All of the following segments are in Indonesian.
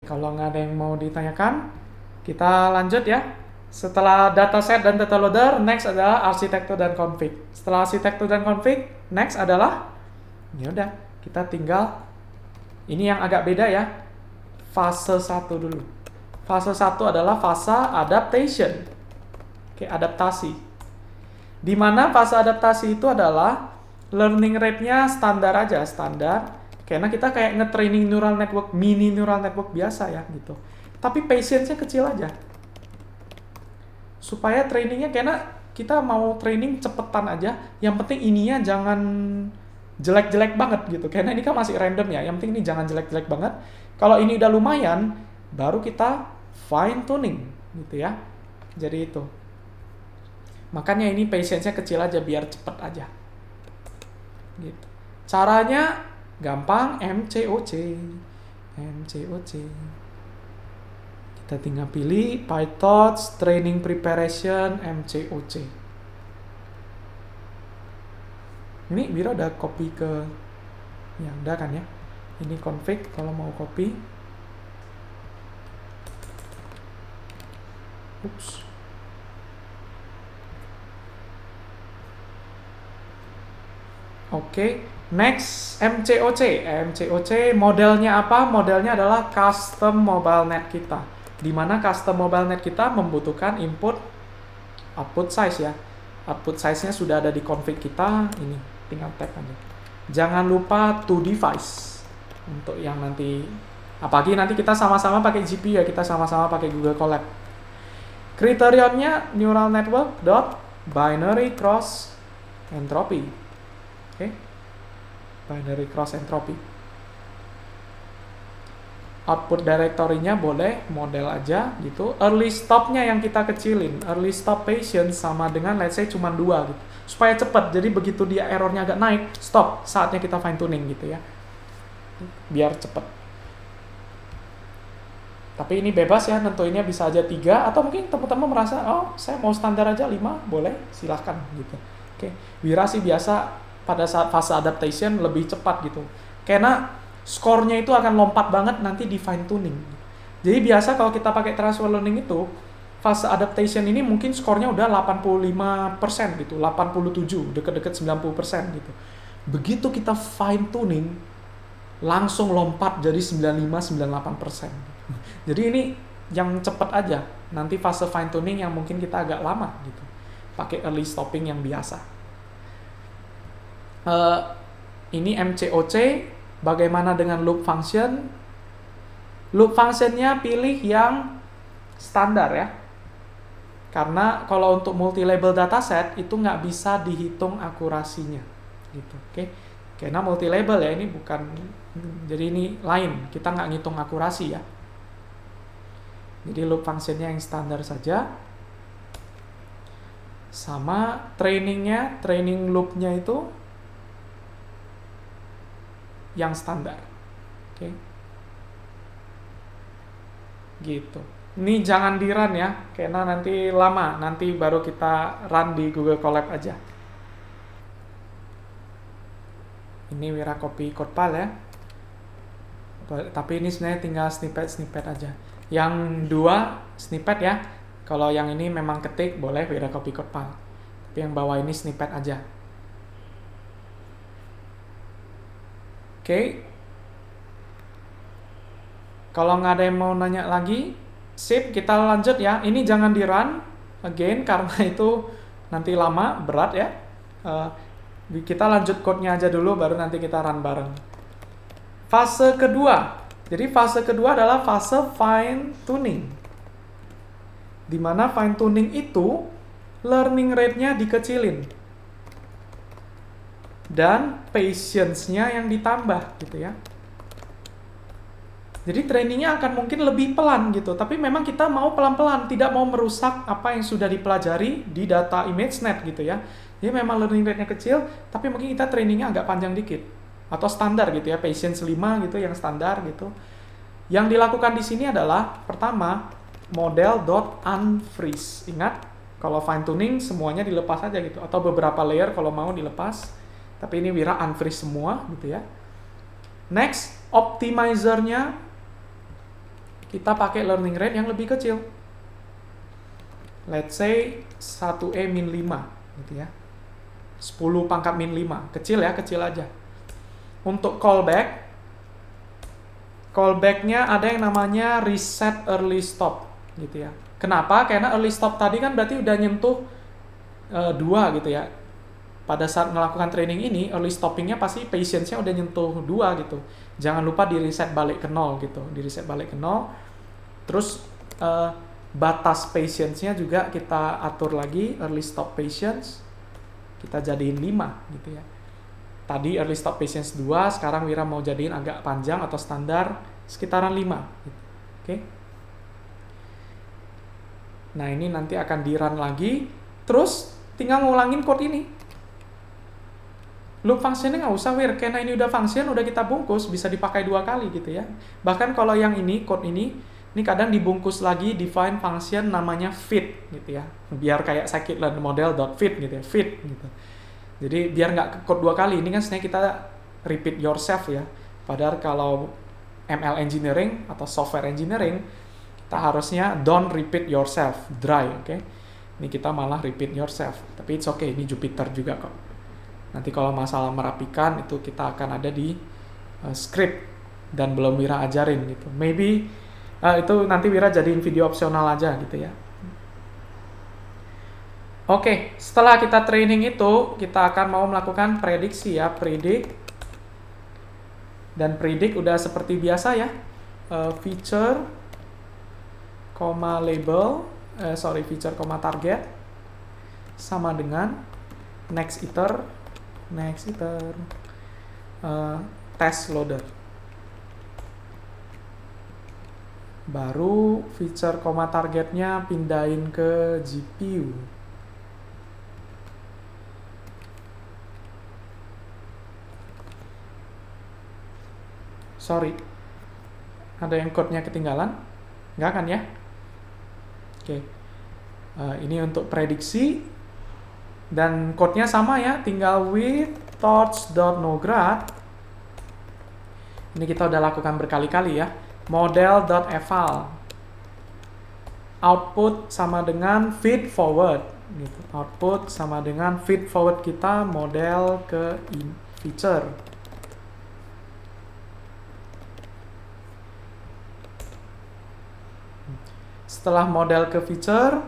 Kalau nggak ada yang mau ditanyakan, kita lanjut ya. Setelah dataset dan data loader, next adalah arsitektur dan config. Setelah arsitektur dan config, next adalah, ya udah, kita tinggal, ini yang agak beda ya, fase 1 dulu. Fase 1 adalah fase adaptation. Oke, adaptasi. Dimana fase adaptasi itu adalah learning rate-nya standar aja, standar. Karena kita kayak nge-training neural network, mini neural network biasa ya gitu. Tapi patience-nya kecil aja. Supaya trainingnya, karena kita mau training cepetan aja, yang penting ininya jangan jelek-jelek banget gitu. Karena ini kan masih random ya, yang penting ini jangan jelek-jelek banget. Kalau ini udah lumayan, baru kita fine tuning gitu ya. Jadi itu. Makanya ini patience-nya kecil aja biar cepet aja. Gitu. Caranya gampang, MCOC. Kita tinggal pilih PyTorch Training Preparation MCOC. Ini Bira udah copy ke yang udah kan ya. Ini config kalau mau copy. Oops. Oke, next MCOC. MCOC modelnya apa? Modelnya adalah custom mobile net kita. Dimana custom mobile net kita membutuhkan input output size ya. Output size-nya sudah ada di config kita. Ini tinggal tap aja. Jangan lupa to device untuk yang nanti, apalagi nanti kita sama-sama pakai GPU ya, kita sama-sama pakai Google Colab. Kriteriannya neural network dot binary cross entropy. Oke, binary cross entropy. Output directory-nya boleh model aja gitu. Early stop-nya yang kita kecilin. Early stop patience sama dengan let's say cuma 2 gitu. Supaya cepat. Jadi begitu dia errornya agak naik, stop. Saatnya kita fine tuning gitu ya. Biar cepat. Tapi ini bebas ya, nentuinnya bisa aja 3 atau mungkin teman-teman merasa, oh saya mau standar aja 5, boleh, silahkan gitu. Oke, Wira sih biasa pada saat fase adaptation lebih cepat gitu. Karena skornya itu akan lompat banget nanti di fine tuning. Jadi biasa kalau kita pakai transfer learning itu, fase adaptation ini mungkin skornya udah 85% gitu, 87, deket-deket 90% gitu. Begitu kita fine tuning, langsung lompat jadi 95-98%. Jadi ini yang cepat aja. Nanti fase fine tuning yang mungkin kita agak lama gitu. Pakai early stopping yang biasa. Ini MCOC. Bagaimana dengan loop function? Loop functionnya pilih yang standar ya. Karena kalau untuk multi-label dataset itu nggak bisa dihitung akurasinya. Gitu, oke? Karena multi-label ya, ini bukan, jadi ini lain. Kita nggak ngitung akurasi ya. Jadi loop functionnya yang standar saja. Sama trainingnya, training loopnya itu yang standar. Oke. Gitu. Ini jangan di run ya, karena nanti lama. Nanti baru kita run di Google Colab aja. Ini Wira copy code file ya. Tapi ini sebenarnya tinggal snippet aja. Yang 2 snippet ya. Kalau yang ini memang ketik, boleh Wira copy code file. Tapi yang bawah ini snippet aja. Oke. Kalau nggak ada yang mau nanya lagi, sip, kita lanjut ya. Ini jangan di run again karena itu nanti lama, berat ya. Kita lanjut code-nya aja dulu, baru nanti kita run bareng. Fase kedua. Jadi fase kedua adalah fase fine tuning. Dimana fine tuning itu learning rate-nya dikecilin. Dan patience-nya yang ditambah gitu ya. Jadi trainingnya akan mungkin lebih pelan gitu. Tapi memang kita mau pelan-pelan, tidak mau merusak apa yang sudah dipelajari di data ImageNet gitu ya. Jadi memang learning rate-nya kecil, tapi mungkin kita trainingnya agak panjang dikit. Atau standar gitu ya, patience 5 gitu yang standar gitu. Yang dilakukan di sini adalah, pertama, model.unfreeze. Ingat, kalau fine tuning semuanya dilepas aja gitu. Atau beberapa layer kalau mau dilepas. Tapi ini Wira unfreeze semua gitu ya. Next, optimizer-nya kita pakai learning rate yang lebih kecil. Let's say 1E min 5 gitu ya. 10 pangkat min 5. Kecil ya, kecil aja. Untuk callback-nya ada yang namanya reset early stop gitu ya. Kenapa? Karena early stop tadi kan berarti udah nyentuh 2 gitu ya. Pada saat melakukan training ini, early stopping-nya pasti patience-nya udah nyentuh 2 gitu. Jangan lupa di reset balik ke 0 gitu. Di reset balik ke 0. Terus batas patience-nya juga kita atur lagi, early stop patience kita jadiin 5 gitu ya. Tadi early stop patience 2, sekarang Wira mau jadiin agak panjang atau standar sekitaran 5 gitu. Oke. Nah, ini nanti akan di-run lagi, terus tinggal ngulangin code ini. Loop functionnya nggak usah, Wir, karena ini udah function, udah kita bungkus, bisa dipakai 2 kali gitu ya. Bahkan kalau yang ini, code ini kadang dibungkus lagi define function namanya fit gitu ya. Biar kayak scikit-learn model.fit gitu ya, fit gitu. Jadi biar nggak code 2 kali, ini kan sebenarnya kita repeat yourself ya. Padahal kalau ML engineering atau software engineering, kita harusnya don't repeat yourself, dry, oke? Ini kita malah repeat yourself. Tapi it's okay, ini Jupyter juga kok. Nanti kalau masalah merapikan, itu kita akan ada di script dan belum Wira ajarin gitu. Maybe itu nanti Wira jadiin video opsional aja gitu ya. Oke, setelah kita training itu, kita akan mau melakukan prediksi ya, predict. Dan predict udah seperti biasa ya, feature, label, feature, target, sama dengan next iter, test loader. Baru feature, targetnya pindahin ke GPU. Sorry, ada yang code-nya ketinggalan? Nggak kan ya? Oke. Ini untuk prediksi. Dan code-nya sama ya, tinggal with torch.nograd. Ini kita udah lakukan berkali-kali ya. Model.eval. Output sama dengan feed forward. Gitu. Output sama dengan feed forward kita model ke feature. Setelah model ke feature,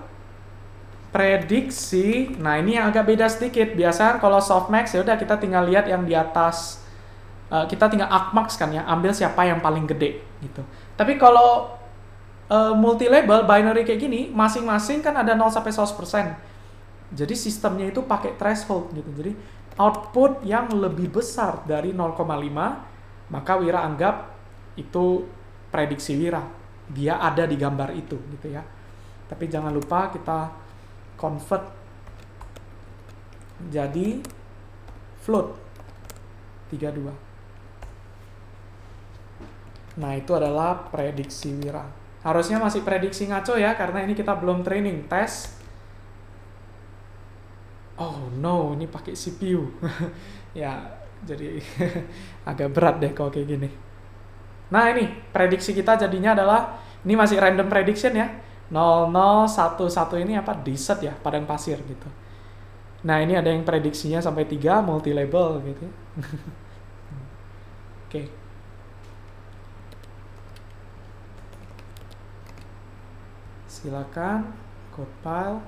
prediksi. Nah, ini yang agak beda sedikit. Biasanya kalau softmax ya udah kita tinggal lihat yang di atas. Kita tinggal argmax kan ya, ambil siapa yang paling gede gitu. Tapi kalau multi label binary kayak gini, masing-masing kan ada 0 sampai 100%. Jadi sistemnya itu pakai threshold gitu. Jadi output yang lebih besar dari 0,5, maka Wira anggap itu prediksi Wira. Dia ada di gambar itu gitu ya. Tapi jangan lupa kita convert jadi float 32. Nah, itu adalah prediksi Wira. Harusnya masih prediksi ngaco ya, karena ini kita belum training, tes. Oh no, ini pakai CPU. Ya, jadi agak berat deh kalau kayak gini. Nah, ini prediksi kita jadinya adalah, ini masih random prediction ya. 0011 ini apa? Desert ya, padang pasir gitu. Nah, ini ada yang prediksinya sampai 3 multi label gitu. Oke. Silakan code file.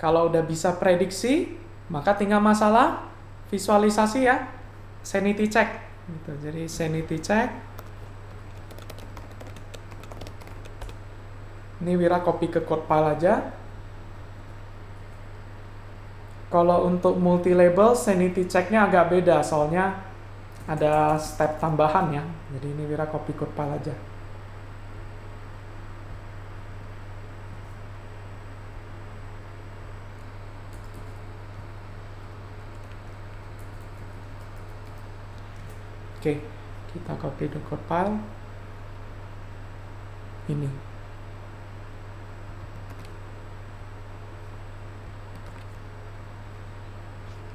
Kalau udah bisa prediksi, maka tinggal masalah visualisasi ya, sanity check gitu. Jadi sanity check. Ini Wira copy ke code file aja. Kalau untuk multi label sanity check-nya agak beda, soalnya ada step tambahan ya. Jadi ini Wira copy code file aja. Oke, kita copy the code file. Ini.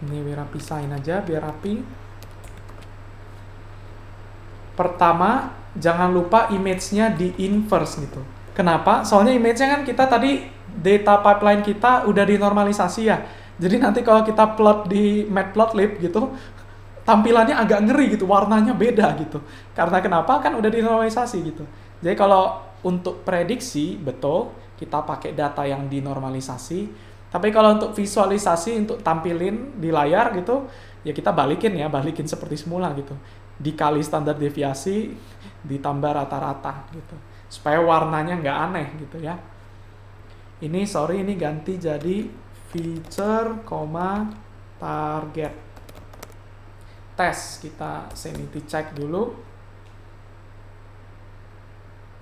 Ini Wira pisahin aja biar rapi. Pertama, jangan lupa image-nya di inverse gitu. Kenapa? Soalnya image-nya kan kita tadi data pipeline kita udah dinormalisasi ya. Jadi nanti kalau kita plot di Matplotlib gitu, tampilannya agak ngeri gitu, warnanya beda gitu. Karena kenapa? Kan udah dinormalisasi gitu. Jadi kalau untuk prediksi, betul, kita pakai data yang dinormalisasi. Tapi kalau untuk visualisasi, untuk tampilin di layar gitu, ya kita balikin seperti semula gitu. Dikali standar deviasi, ditambah rata-rata gitu. Supaya warnanya nggak aneh gitu ya. Ini ganti jadi feature, target. Tes, kita sanity check dulu.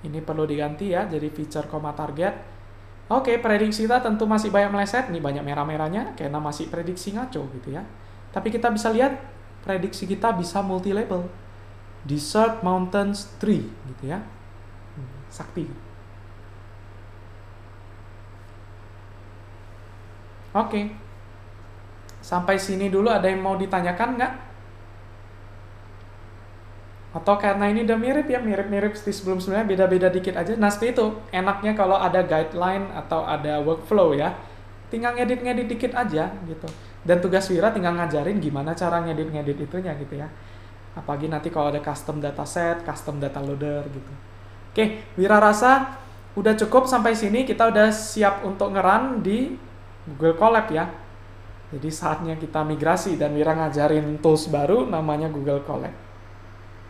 Ini perlu diganti ya, jadi feature, target. Oke, prediksi kita tentu masih banyak meleset. Nih banyak merah-merahnya, karena masih prediksi ngaco gitu ya. Tapi kita bisa lihat, prediksi kita bisa multi-label. Desert Mountains Tree gitu ya. Sakti. Oke. Sampai sini dulu ada yang mau ditanyakan nggak? Atau karena ini udah mirip seperti sebelum-sebelumnya, beda-beda dikit aja. Nah seperti itu, enaknya kalau ada guideline atau ada workflow ya, tinggal ngedit-ngedit dikit aja gitu. Dan tugas Wira tinggal ngajarin gimana cara ngedit-ngedit itunya gitu ya. Apalagi nanti kalau ada custom dataset, custom data loader gitu. Oke, Wira rasa udah cukup sampai sini, kita udah siap untuk nge-run di Google Colab ya. Jadi saatnya kita migrasi dan Wira ngajarin tools baru namanya Google Colab.